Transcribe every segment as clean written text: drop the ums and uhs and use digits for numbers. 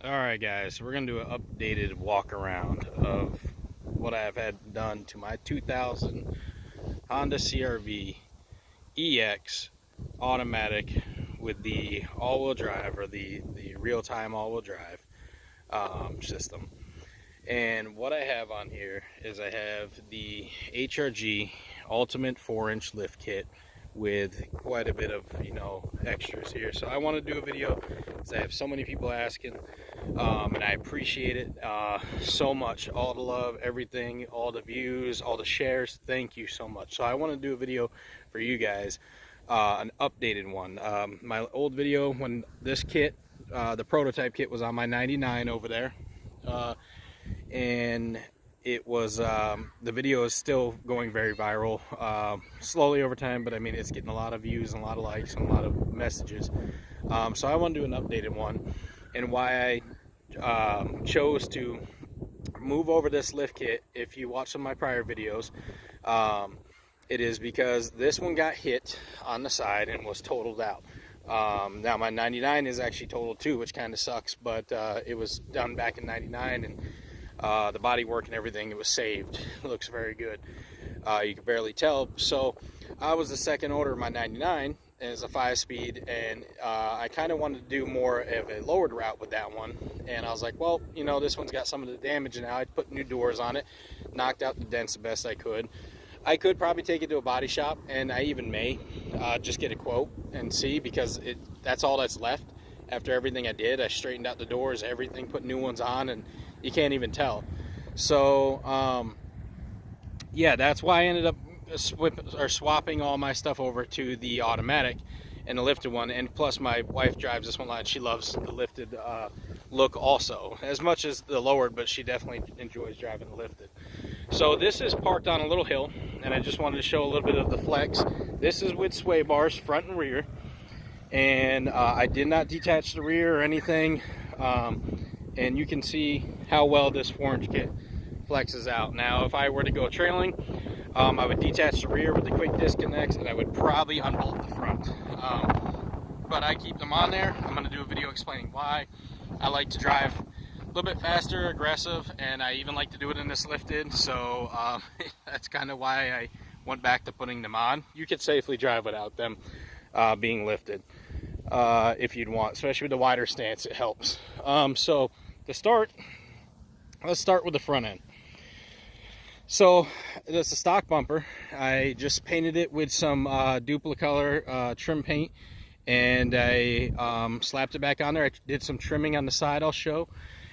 Alright guys, we're going to do an updated walk around of what I've had done to my 2000 Honda CRV EX automatic with the all-wheel drive, or the real-time all-wheel drive system. And what I have on here is I have the HRG Ultimate 4-inch lift kit with quite a bit of, extras here. So I want to do a video because I have so many people asking, and I appreciate it so much. All the love, everything, all the views, all the shares. Thank you so much. So I want to do a video for you guys, an updated one. My old video when this kit, the prototype kit, was on my 99 over there, and it was the video is still going very viral, slowly over time, but I mean, it's getting a lot of views and a lot of likes and a lot of messages. So I want to do an updated one, and why I chose to move over this lift kit, if you watch some of my prior videos, it is because this one got hit on the side and was totaled out. Now my 99 is actually totaled too, which kind of sucks, but it was done back in 99, and the body work and everything, it was saved. It looks very good. You can barely tell. So I was the second order of my 99 as a 5-speed, and I kind of wanted to do more of a lowered route with that one. And I was like, well, this one's got some of the damage now. I put new doors on it, knocked out the dents the best I could. I could probably take it to a body shop, and I even may just get a quote and see, because that's all that's left. After everything I did, I straightened out the doors, everything, put new ones on, and you can't even tell. So yeah, that's why I ended up swapping all my stuff over to the automatic and the lifted one. And plus, my wife drives this one a lot. She loves the lifted look also, as much as the lowered, but she definitely enjoys driving the lifted. So this is parked on a little hill, and I just wanted to show a little bit of the flex. This is with sway bars, front and rear, and I did not detach the rear or anything. And you can see how well this 4-inch kit flexes out. Now, if I were to go trailing, I would detach the rear with the quick disconnects, and I would probably unbolt the front. But I keep them on there. I'm going to do a video explaining why. I like to drive a little bit faster, aggressive, and I even like to do it in this lifted. So that's kind of why I went back to putting them on. You could safely drive without them being lifted. If you'd want, especially with the wider stance, it helps. So to start, let's start with the front end. So that's a stock bumper. I just painted it with some duplicolor trim paint, and I slapped it back on there. I did some trimming on the side. I'll show.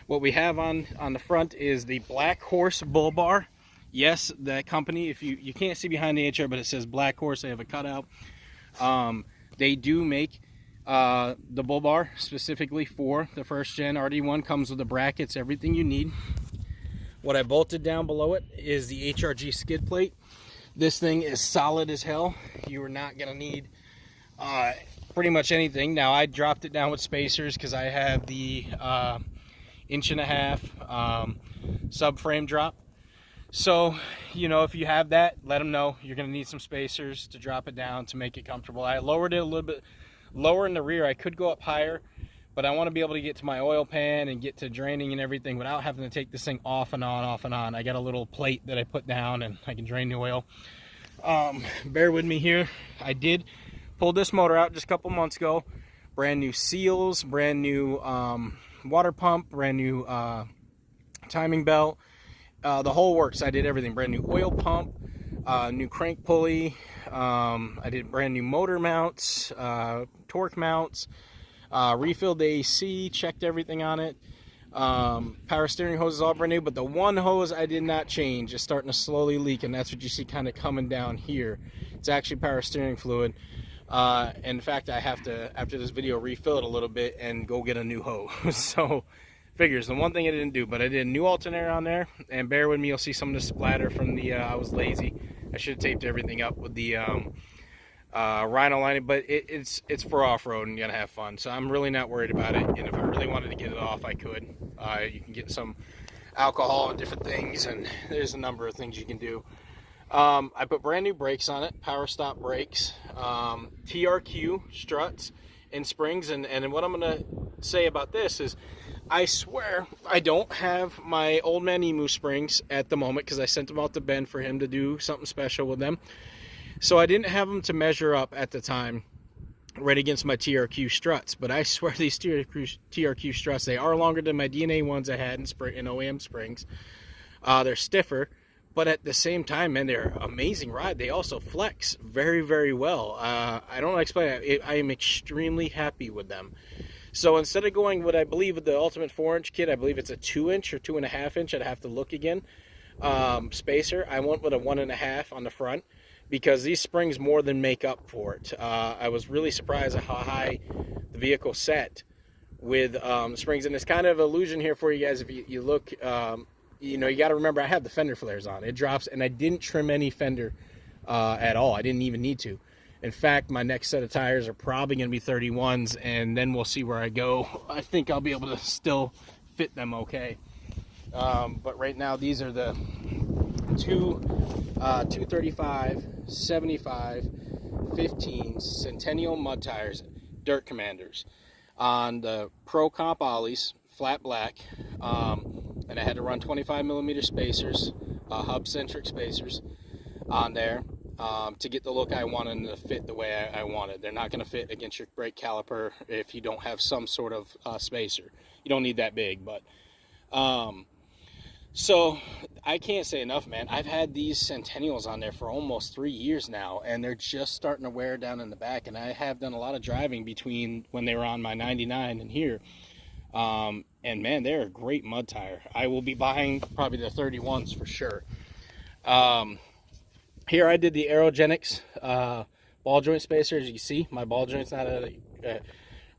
What we have on the front is the Black Horse bull bar. Yes, that company, if you can't see behind the HR, but it says Black Horse. They have a cutout. They do make the bull bar specifically for the first gen RD1. Comes with the brackets, everything you need. What I bolted down below it is the HRG Skid Plate. This thing is solid as hell. You are not going to need pretty much anything. Now, I dropped it down with spacers because I have the 1.5 inch subframe drop. So, if you have that, let them know. You're going to need some spacers to drop it down to make it comfortable. I lowered it a little bit lower in the rear. I could go up higher, but I want to be able to get to my oil pan and get to draining and everything without having to take this thing off and on, off and on. I got a little plate that I put down, and I can drain the oil. Bear with me here. I did pull this motor out just a couple months ago. Brand new seals, brand new water pump, brand new timing belt, the whole works. I did everything. Brand new oil pump, new crank pulley. I did brand new motor mounts, torque mounts, refilled the AC, checked everything on it. Power steering hose is all brand new, but the one hose I did not change is starting to slowly leak, and that's what you see kind of coming down here. It's actually power steering fluid. In fact, I have to, after this video, refill it a little bit and go get a new hose. So figures. The one thing I didn't do, but I did a new alternator on there, and bear with me, you'll see some of the splatter from the I was lazy. I should have taped everything up with the Rhino lining, but it's for off-road and you're gonna have fun, so I'm really not worried about it. And if I really wanted to get it off, I could. You can get some alcohol and different things, and there's a number of things you can do. I put brand new brakes on it, power stop brakes, TRQ struts and springs, and what I'm gonna say about this is I swear I don't have my old man Emu springs at the moment because I sent them out to Ben for him to do something special with them. So I didn't have them to measure up at the time right against my TRQ struts. But I swear these TRQ struts, they are longer than my DNA ones I had in OEM springs. They're stiffer, but at the same time, man, they're amazing ride. They also flex very, very well. I don't know how to explain it. I am extremely happy with them. So instead of going what I believe with the Ultimate 4-inch kit, I believe it's a 2-inch or 2.5-inch, I'd have to look again, spacer, I went with a 1.5 on the front because these springs more than make up for it. I was really surprised at how high the vehicle set with springs. And it's kind of illusion here for you guys. If you look, you know, you got to remember I have the Fender Flares on. It drops, and I didn't trim any fender at all. I didn't even need to. In fact, my next set of tires are probably going to be 31s, and then we'll see where I go. I think I'll be able to still fit them okay. But right now, these are the 235, 75, 15 Centennial mud tires, Dirt Commanders, on the Pro Comp Ollies, flat black, and I had to run 25mm spacers, hub-centric spacers on there. To get the look I wanted and to fit the way I wanted. They're not going to fit against your brake caliper if you don't have some sort of spacer. You don't need that big, but so I can't say enough, man. I've had these Centennials on there for almost 3 years now, and they're just starting to wear down in the back. And I have done a lot of driving between when they were on my 99 and here. And man, they're a great mud tire. I will be buying probably the 31s for sure. Here I did the Aerogenics ball joint spacer. As you can see, my ball joint's not at a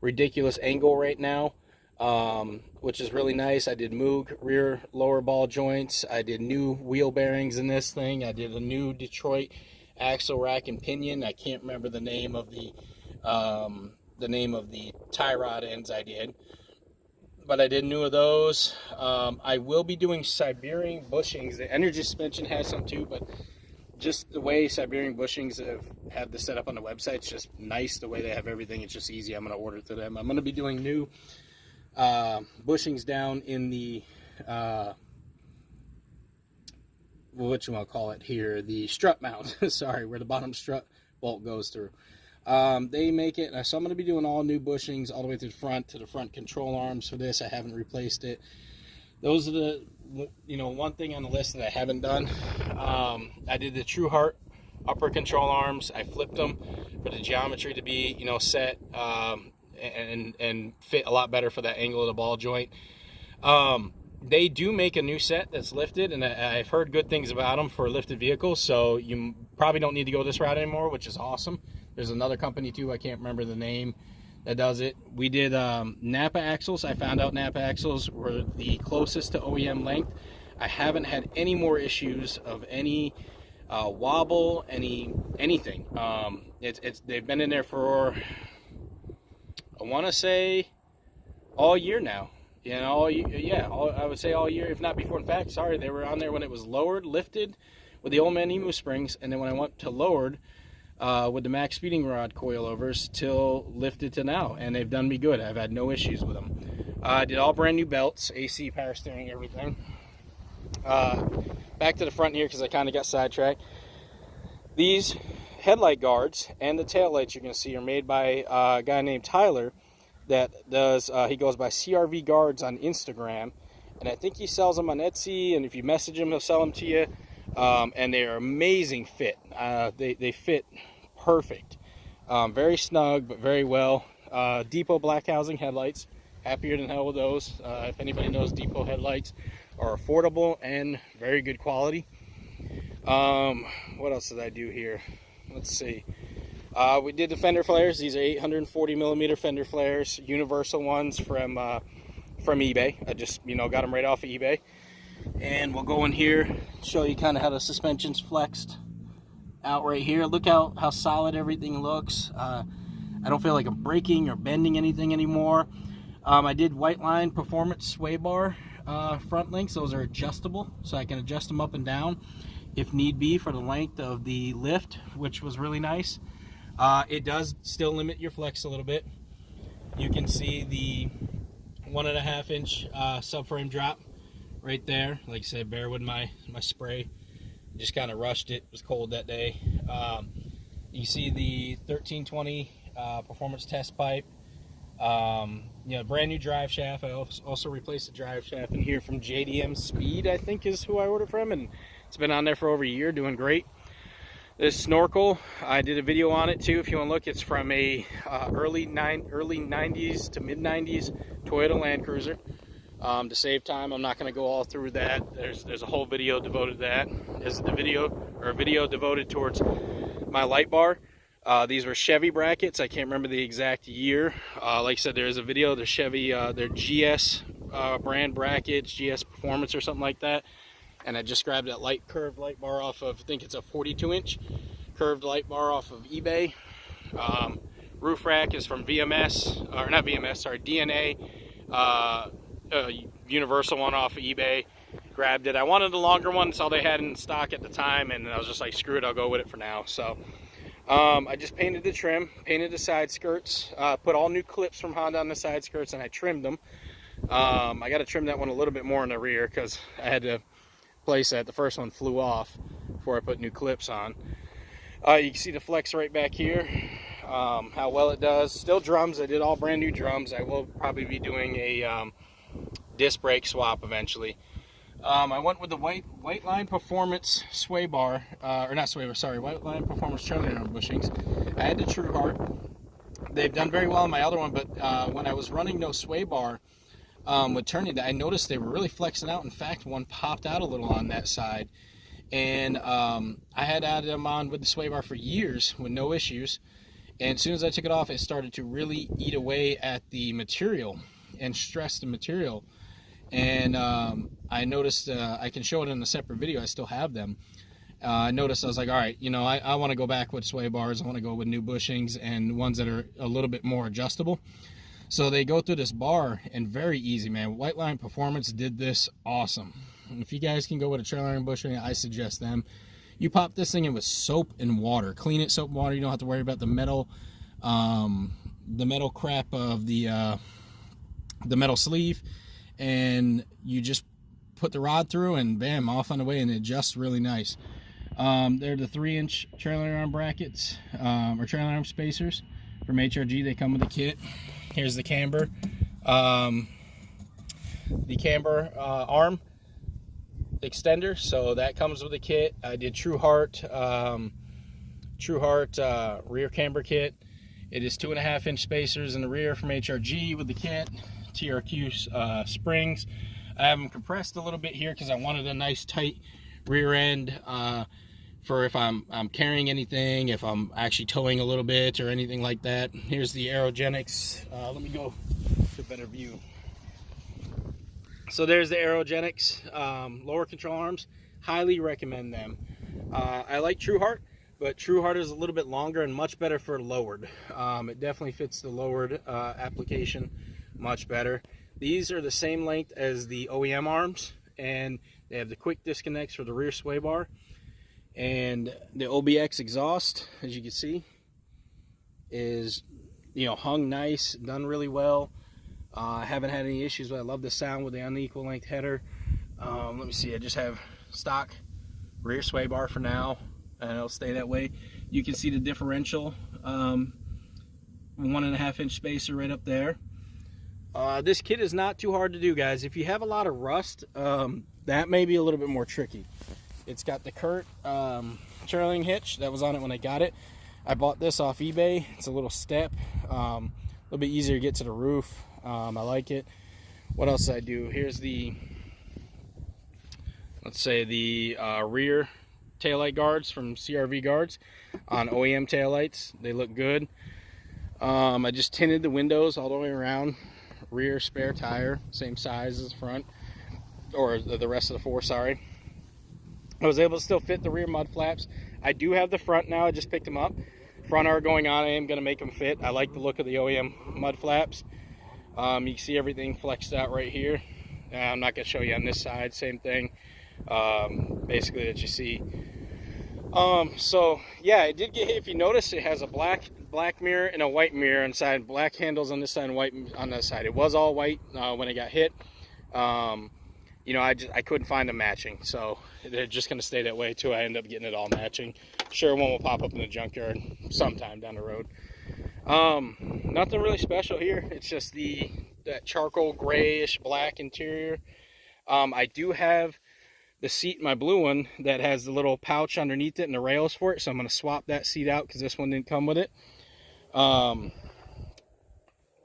ridiculous angle right now, which is really nice. I did Moog rear lower ball joints. I did new wheel bearings in this thing. I did a new Detroit axle rack and pinion. I can't remember the name of the tie rod ends I did, but I did new of those. I will be doing Siberian bushings. The Energy suspension has some too, but just the way Siberian bushings have the setup on the website, it's just nice the way they have everything. It's just easy. I'm going to order it to them. I'm going to be doing new bushings down in the what you want to call it here, the strut mount. Sorry, where the bottom strut bolt goes through. They make it, so I'm going to be doing all new bushings all the way to the front control arms for this. I haven't replaced it. Those are the, you know, one thing on the list that I haven't done. I did the True Heart upper control arms. I flipped them for the geometry to be, you know, set and fit a lot better for that angle of the ball joint. They do make a new set that's lifted, and I've heard good things about them for lifted vehicles, so you probably don't need to go this route anymore, which is awesome. There's another company too, I can't remember the name, that does it. We did Napa Axles. I found out Napa Axles were the closest to OEM length. I haven't had any more issues of any wobble, anything. They've been in there for, I want to say, all year now. You know, I would say all year, if not before. In fact, sorry, they were on there when it was lowered, lifted with the old man Emu springs, and then when I went to lowered with the max speeding rod coilovers till lifted to now, and they've done me good. I've had no issues with them. I did all brand new belts, AC, power steering, everything. Back to the front here because I kind of got sidetracked. These headlight guards and the tail lights you're going to see are made by a guy named Tyler that does, he goes by CRV Guards on Instagram, and I think he sells them on Etsy, and if you message him, he'll sell them to you. And they are amazing fit. They fit perfect. Very snug, but very well. Depot black housing headlights. Happier than hell with those. If anybody knows, Depot headlights are affordable and very good quality. What else did I do here? Let's see. We did the Fender Flares. These are 840mm Fender Flares, universal ones from eBay. I just, you know, got them right off of eBay. And we'll go in here, show you kind of how the suspension's flexed out right here. Look how solid everything looks. I don't feel like I'm breaking or bending anything anymore. I did white line performance sway bar front links. Those are adjustable, so I can adjust them up and down if need be for the length of the lift, which was really nice. It does still limit your flex a little bit. You can see the 1.5 inch subframe drop right there. Like I said, bear with my spray. Just kind of rushed it. It was cold that day. You see the 1320 performance test pipe. Brand new drive shaft. I also replaced the drive shaft in here from JDM Speed, I think is who I ordered from, and it's been on there for over a year, doing great. This snorkel, I did a video on it too. If you want to look, it's from a early 90s to mid 90s Toyota Land Cruiser. To save time, I'm not going to go all through that. There's a whole video devoted to that. This is a video devoted towards my light bar. These were Chevy brackets. I can't remember the exact year. Like I said, there's a video. They're Chevy, they're GS brand brackets, GS Performance or something like that. And I just grabbed that curved light bar off of, I think it's a 42-inch curved light bar off of eBay. Roof rack is from VMS, or not VMS, sorry, DNA. Universal one off of eBay. Grabbed it. I wanted a longer one. It's all they had in stock at the time, and I was just like, screw it, I'll go with it for now. So I just painted the trim, painted the side skirts, put all new clips from Honda on the side skirts, and I trimmed them. I got to trim that one a little bit more in the rear because I had to place that. The first one flew off before I put new clips on. You can see the flex right back here, how well it does. Still drums. I did all brand new drums. I will probably be doing a disc brake swap eventually. I went with the white line performance sway bar, or not sway bar, sorry, white line performance trailing arm bushings. I had the True Heart. They've done very well on my other one, but when I was running no sway bar with turning, I noticed they were really flexing out. In fact, one popped out a little on that side, and I had added them on with the sway bar for years with no issues. And as soon as I took it off, it started to really eat away at the material and stress the material. And I noticed, I can show it in a separate video, I still have them. I noticed, I was like, all right, I want to go back with sway bars. I want to go with new bushings and ones that are a little bit more adjustable. So they go through this bar, and very easy, man. White Line Performance did this awesome. And if you guys can go with a trailer iron bushing, I suggest them. You pop this thing in with soap and water. Clean it, soap and water. You don't have to worry about the metal crap of the metal sleeve. And you just put the rod through, and bam, off on the way, and it adjusts really nice. They're the 3-inch trailer arm brackets, or trailer arm spacers from HRG. They come with a kit. Here's the camber. The camber arm extender, so that comes with a kit. I did True Heart rear camber kit. It is 2.5-inch spacers in the rear from HRG with the kit. TRQ springs. I have them compressed a little bit here because I wanted a nice tight rear end for if I'm carrying anything, if I'm actually towing a little bit or anything like that. Here's the aerogenics. Let me go to a better view. So there's the aerogenics lower control arms. Highly recommend them. I like True Heart, but True Heart is a little bit longer and much better for lowered. It definitely fits the lowered application much better. These are the same length as the OEM arms, and they have the quick disconnects for the rear sway bar, and the OBX exhaust, as you can see, is hung nice, done really well. I haven't had any issues, but I love the sound with the unequal length header. Let me see, I just have stock rear sway bar for now, and it'll stay that way. You can see the differential 1.5-inch spacer right up there. This kit is not too hard to do, guys. If you have a lot of rust, that may be a little bit more tricky. It's got the Kurt trailing hitch that was on it when I got it. I bought this off eBay. It's a little step, a little bit easier to get to the roof. I like it. What else did I do? Here's the, let's say, the rear taillight guards from CRV guards on OEM taillights. They look good. I just tinted the windows all the way around. Rear spare tire, same size as the front, or the rest of the four, sorry. I was able to still fit the rear mud flaps. I do have the front now. I just picked them up. Front are going on. I am going to make them fit. I like the look of the OEM mud flaps. You can see everything flexed out right here. I'm not going to show you on this side. Same thing. Basically that you see. So yeah, it did get hit. If you notice, it has a black black mirror and a white mirror on the side, black handles on this side and white on the side. It was all white when it got hit. You know, I couldn't find them matching, so they're just going to stay that way till I end up getting it all matching. Sure, one will pop up in the junkyard sometime down the road. Nothing really special here. It's just that charcoal grayish black interior. I do have the seat, my blue one, that has the little pouch underneath it and the rails for it, so I'm going to swap that seat out because this one didn't come with it.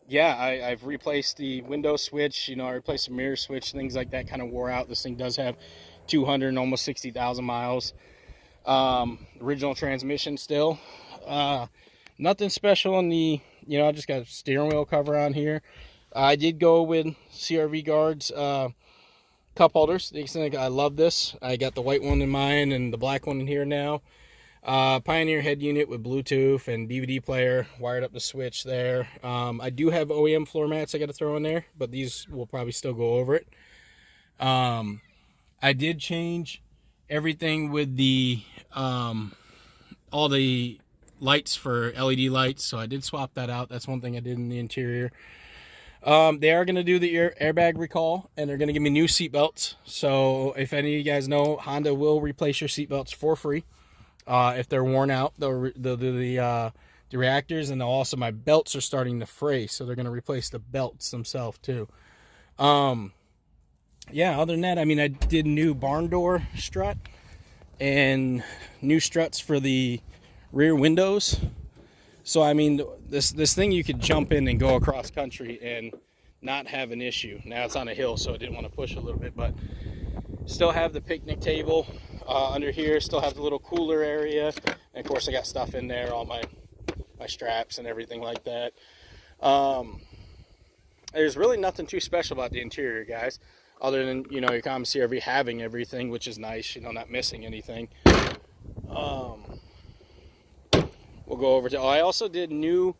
Yeah, I've replaced the window switch, you know, I replaced the mirror switch, things like that kind of wore out. This thing does have 200 and almost 60,000 miles. Original transmission still. Nothing special on the, you know, I just got a steering wheel cover on here. I did go with CRV guards, cup holders. I love this. I got the white one in mine and the black one in here now. Pioneer head unit with Bluetooth and DVD player, wired up the switch there. I do have OEM floor mats I got to throw in there, but these will probably still go over it. I did change everything with the all the lights for LED lights, so I did swap that out. That's one thing I did in the interior. They are going to do the airbag recall, and they're going to give me new seat belts. So if any of you guys know, Honda will replace your seat belts for free. If they're worn out, they'll do the reactors, and also my belts are starting to fray, so they're going to replace the belts themselves too. Yeah, other than that, I mean, I did new barn door strut and new struts for the rear windows. So I mean, this thing you could jump in and go across country and not have an issue. Now it's on a hill, so I didn't want to push a little bit, but still have the picnic table under here. Still have the little cooler area, and of course I got stuff in there, all my straps and everything like that. There's really nothing too special about the interior, guys, other than, you know, your common CRV having everything, which is nice, you know, not missing anything. We'll go over to, I also did new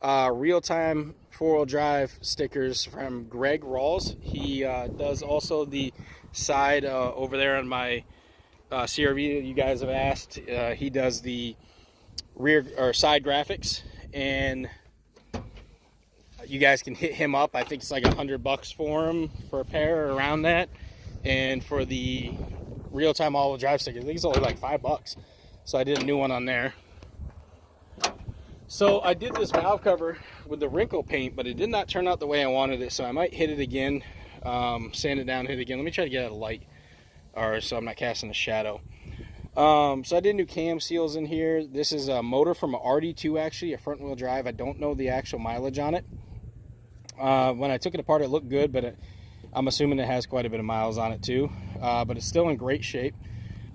real-time four-wheel drive stickers from Greg Rawls. He does also the side over there on my CRV that you guys have asked. He does the rear or side graphics, and you guys can hit him up. I think it's like $100 for him for a pair, or around that. And for the real-time all-wheel drive sticker, I think it's only like $5. So I did a new one on there. So I did this valve cover with the wrinkle paint, but it did not turn out the way I wanted it, so I might hit it again, sand it down, hit it again. Let me try to get out of light, or so I'm not casting a shadow. So I did new cam seals in here. This is a motor from a RD2, actually, a front wheel drive. I don't know the actual mileage on it. When I took it apart, it looked good, but I'm assuming it has quite a bit of miles on it too. But it's still in great shape.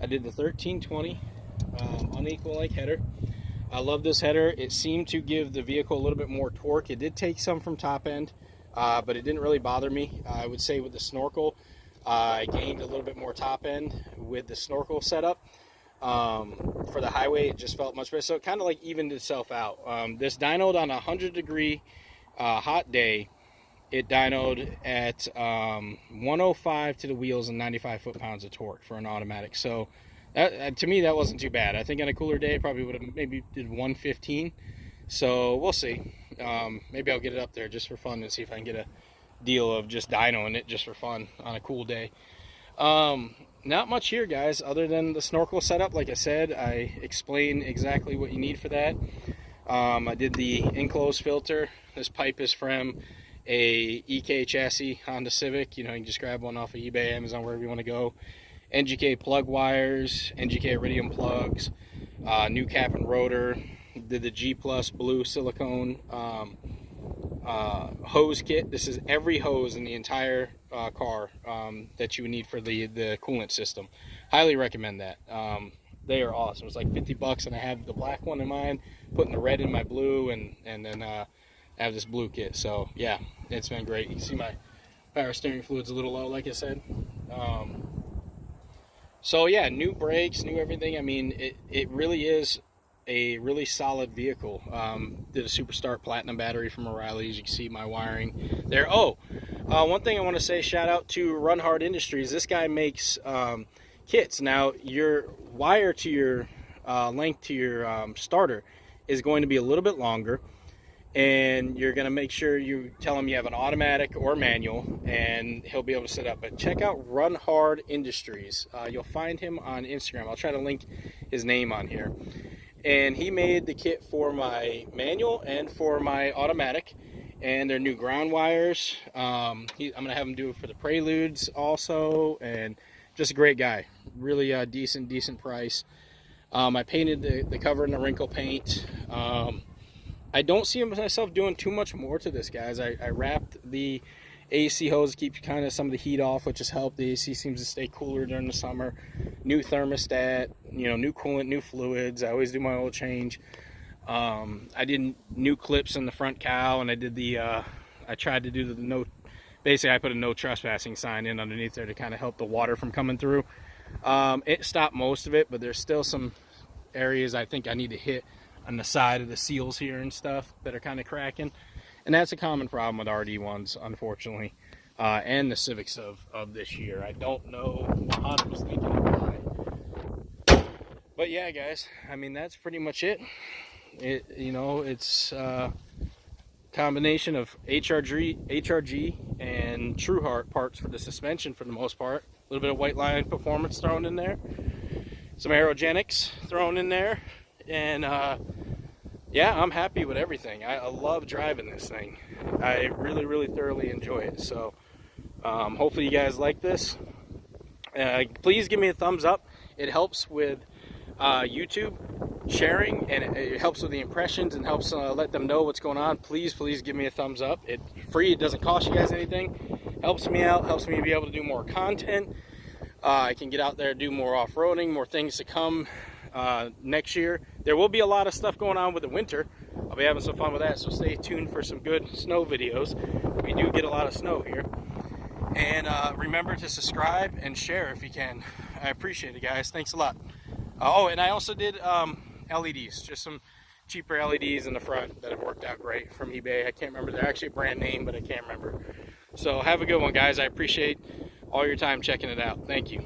I did the 1320 unequal like header. I love this header. It seemed to give the vehicle a little bit more torque. It did take some from top end, but it didn't really bother me. I would say with the snorkel, I gained a little bit more top end with the snorkel setup. For the highway, it just felt much better. So it kind of like evened itself out. This dynoed on a 100-degree hot day. It dynoed at 105 to the wheels and 95 foot-pounds of torque for an automatic. So that, to me, that wasn't too bad. I think on a cooler day, probably would have maybe did 115. So we'll see. Maybe I'll get it up there just for fun and see if I can get a deal of just dynoing it just for fun on a cool day. Not much here, guys, other than the snorkel setup. Like I said, I explained exactly what you need for that. I did the enclosed filter. This pipe is from a EK chassis Honda Civic. You know, you can just grab one off of eBay, Amazon, wherever you want to go. NGK plug wires, NGK iridium plugs, new cap and rotor. Did the G Plus blue silicone hose kit. This is every hose in the entire car that you would need for the coolant system. Highly recommend that. They are awesome. It's like $50, and I have the black one in mine, putting the red in my blue, and then I have this blue kit. So yeah, it's been great. You can see my power steering fluid's a little low, like I said. So yeah, new brakes, new everything. I mean, it really is a really solid vehicle. Did a Superstart Platinum battery from O'Reilly's. You can see my wiring there. One thing I want to say, shout out to Run Hard Industries. This guy makes kits. Now, your wire to your length to your starter is going to be a little bit longer, and you're going to make sure you tell him you have an automatic or manual, and he'll be able to set up. But check out Run Hard Industries. You'll find him on Instagram. I'll try to link his name on here. And he made the kit for my manual and for my automatic, and their new ground wires. I'm going to have him do it for the Preludes also, and just a great guy. Really decent price. I painted the cover in the wrinkle paint. I don't see myself doing too much more to this, guys. I wrapped the AC hose to keep kind of some of the heat off, which has helped. The AC seems to stay cooler during the summer. New thermostat, you know, new coolant, new fluids. I always do my oil change. I did new clips in the front cowl, and I did the I tried to do the no, basically I put a no trespassing sign in underneath there to kind of help the water from coming through. It stopped most of it, but there's still some areas I think I need to hit on the side of the seals here and stuff that are kind of cracking, and that's a common problem with RD1s, unfortunately, and the Civics of this year. I don't know 100% why, but yeah, guys, I mean, that's pretty much it. You know, it's a combination of HRG and True Heart parts for the suspension for the most part. A little bit of White Line Performance thrown in there, some aerogenics thrown in there, and yeah, I'm happy with everything. I love driving this thing. I really thoroughly enjoy it. So hopefully you guys like this. Please give me a thumbs up. It helps with YouTube sharing, and it helps with the impressions and helps let them know what's going on. Please give me a thumbs up. It's free. It doesn't cost you guys anything. Helps me out, helps me be able to do more content. I can get out there, do more off-roading, more things to come next year. There will be a lot of stuff going on with the winter. I'll be having some fun with that, so stay tuned for some good snow videos. We do get a lot of snow here. And remember to subscribe and share if you can. I appreciate it, guys. Thanks a lot. Oh, and I also did LEDs, just some cheaper LEDs in the front that have worked out great from eBay. I can't remember. They're actually a brand name, but I can't remember. So have a good one, guys. I appreciate all your time checking it out. Thank you.